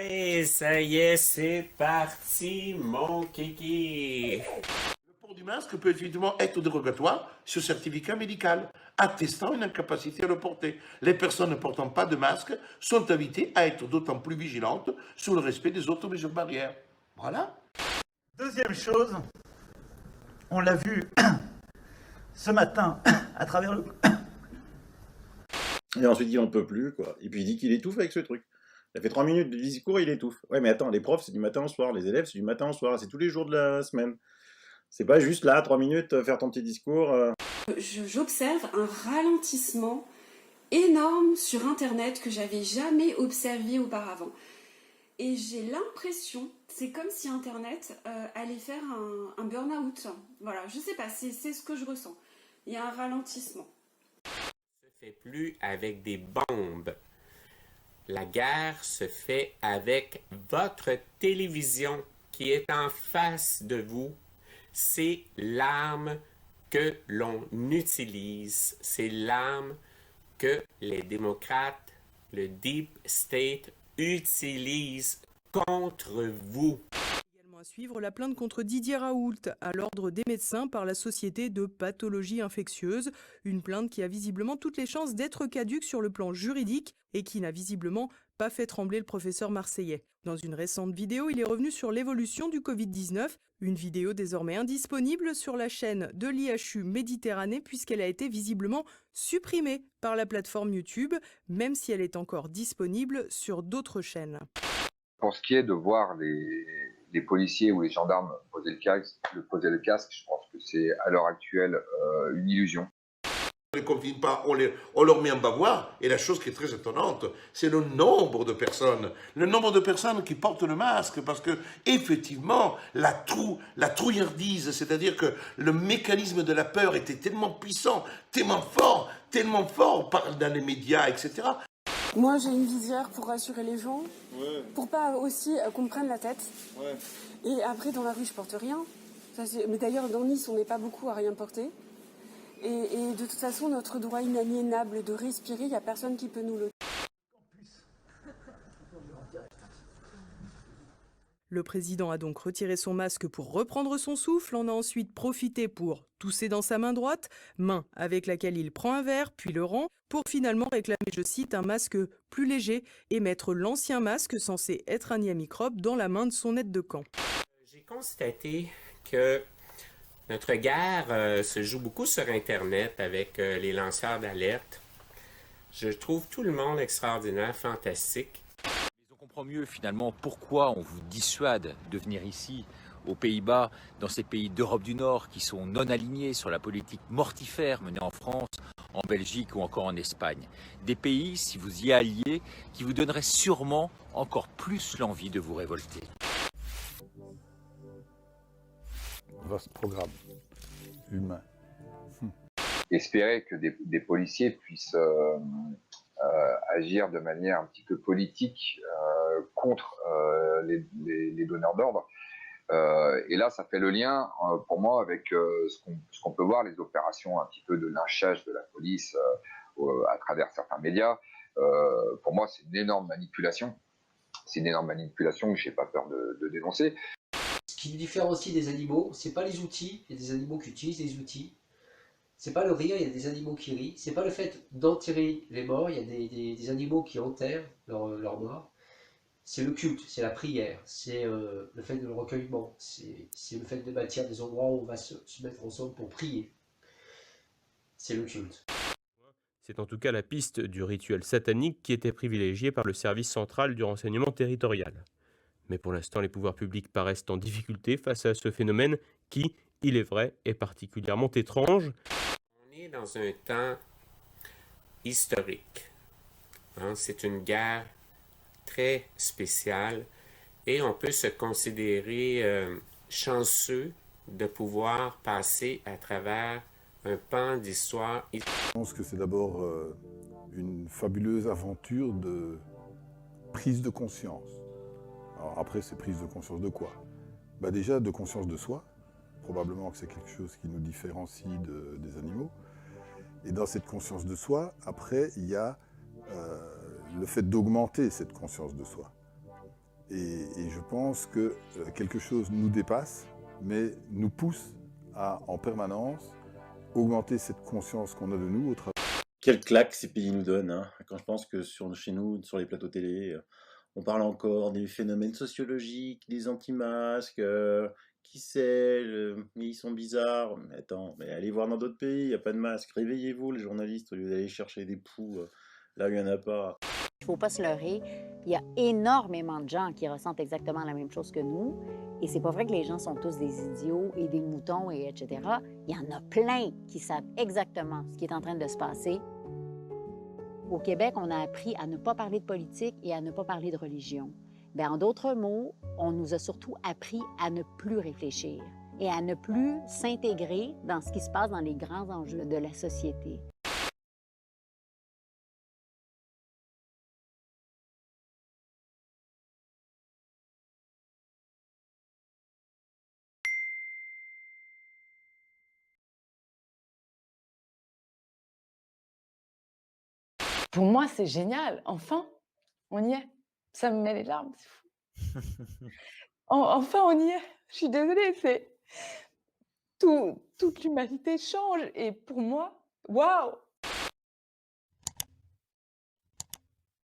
Et ça y est, c'est parti, mon kiki. Le port du masque peut effectivement être dérogatoire sur certificat médical, attestant une incapacité à le porter. Les personnes ne portant pas de masque sont invitées à être d'autant plus vigilantes sur le respect des autres mesures barrières. Voilà. Deuxième chose, on l'a vu ce matin à travers le... Et ensuite, il dit on ne peut plus, quoi. Et puis il dit qu'il étouffe avec ce truc. Ça fait 3 minutes de discours, il étouffe. Ouais, mais attends, les profs, c'est du matin au soir. Les élèves, c'est du matin au soir. C'est tous les jours de la semaine. C'est pas juste là, 3 minutes, faire ton petit discours. J'observe un ralentissement énorme sur Internet que j'avais jamais observé auparavant. Et j'ai l'impression, c'est comme si Internet allait faire un burn-out. Voilà, je sais pas, c'est ce que je ressens. Il y a un ralentissement. Se fait plus avec des bombes. La guerre se fait avec votre télévision qui est en face de vous. C'est l'arme que l'on utilise. C'est l'arme que les démocrates, le Deep State, utilisent contre vous. À suivre la plainte contre Didier Raoult à l'ordre des médecins par la Société de pathologie infectieuse. Une plainte qui a visiblement toutes les chances d'être caduque sur le plan juridique et qui n'a visiblement pas fait trembler le professeur marseillais. Dans une récente vidéo, il est revenu sur l'évolution du Covid-19. Une vidéo désormais indisponible sur la chaîne de l'IHU Méditerranée puisqu'elle a été visiblement supprimée par la plateforme YouTube, même si elle est encore disponible sur d'autres chaînes. Pour ce qui est de voir les policiers ou les gendarmes poser le casque, je pense que c'est à l'heure actuelle une illusion. On ne les confine pas, on leur met un bavoir. Et la chose qui est très étonnante, c'est le nombre de personnes. Le nombre de personnes qui portent le masque. Parce que, effectivement, la trouillardise, c'est-à-dire que le mécanisme de la peur était tellement puissant, tellement fort dans les médias, etc. Moi, j'ai une visière pour rassurer les gens, pour pas aussi qu'on me prenne la tête. Et après, dans la rue, je porte rien. Mais d'ailleurs, dans Nice, on n'est pas beaucoup à rien porter. Et de toute façon, notre droit inaliénable de respirer, il n'y a personne qui peut nous le... Le président a donc retiré son masque pour reprendre son souffle, en a ensuite profité pour tousser dans sa main droite, main avec laquelle il prend un verre, puis le rend, pour finalement réclamer, je cite, un masque plus léger et mettre l'ancien masque censé être un niais-microbe dans la main de son aide de camp. J'ai constaté que notre guerre se joue beaucoup sur Internet avec les lanceurs d'alerte. Je trouve tout le monde extraordinaire, fantastique. On comprend mieux finalement pourquoi on vous dissuade de venir ici, aux Pays-Bas, dans ces pays d'Europe du Nord qui sont non alignés sur la politique mortifère menée en France, en Belgique ou encore en Espagne. Des pays, si vous y alliez, qui vous donneraient sûrement encore plus l'envie de vous révolter. Vaste programme humain. Espérer que des policiers puissent agir de manière un petit peu politique contre les donneurs d'ordre. Et là, ça fait le lien, pour moi, avec ce qu'on peut voir, les opérations un petit peu de lynchage de la police à travers certains médias. Pour moi, c'est une énorme manipulation. C'est une énorme manipulation que je n'ai pas peur de dénoncer. Ce qui différencie des animaux, c'est pas les outils. Il y a des animaux qui utilisent des outils. C'est pas le rire, il y a des animaux qui rient. C'est pas le fait d'enterrer les morts, il y a des animaux qui enterrent leurs morts. C'est le culte, c'est la prière, c'est le fait de le recueillement, c'est le fait de bâtir des endroits où on va se mettre ensemble pour prier. C'est le culte. C'est en tout cas la piste du rituel satanique qui était privilégiée par le service central du renseignement territorial. Mais pour l'instant, les pouvoirs publics paraissent en difficulté face à ce phénomène qui, il est vrai, est particulièrement étrange. On est dans un temps historique. C'est une guerre très spéciale et on peut se considérer chanceux de pouvoir passer à travers un pan d'histoire. Je pense que c'est d'abord une fabuleuse aventure de prise de conscience. Alors après, c'est prise de conscience de quoi? Déjà de conscience de soi. Probablement que c'est quelque chose qui nous différencie des animaux. Et dans cette conscience de soi, après, il y a le fait d'augmenter cette conscience de soi. Et je pense que quelque chose nous dépasse, mais nous pousse à, en permanence, augmenter cette conscience qu'on a de nous au travers. Quelle claque ces pays nous donnent, hein. Quand je pense que chez nous, sur les plateaux télé, on parle encore des phénomènes sociologiques, des anti-masques, qui sait, mais ils sont bizarres. Mais attends, mais allez voir dans d'autres pays, il n'y a pas de masque. Réveillez-vous, les journalistes, au lieu d'aller chercher des poux là où il n'y en a pas. Il ne faut pas se leurrer, il y a énormément de gens qui ressentent exactement la même chose que nous. Et c'est pas vrai que les gens sont tous des idiots et des moutons, et etc. Il y en a plein qui savent exactement ce qui est en train de se passer. Au Québec, on a appris à ne pas parler de politique et à ne pas parler de religion. Bien, en d'autres mots, on nous a surtout appris à ne plus réfléchir et à ne plus s'intégrer dans ce qui se passe dans les grands enjeux de la société. Pour moi, c'est génial. Enfin, on y est. Ça me met les larmes, c'est fou. Enfin, on y est. Je suis désolée, toute l'humanité change. Et pour moi, waouh,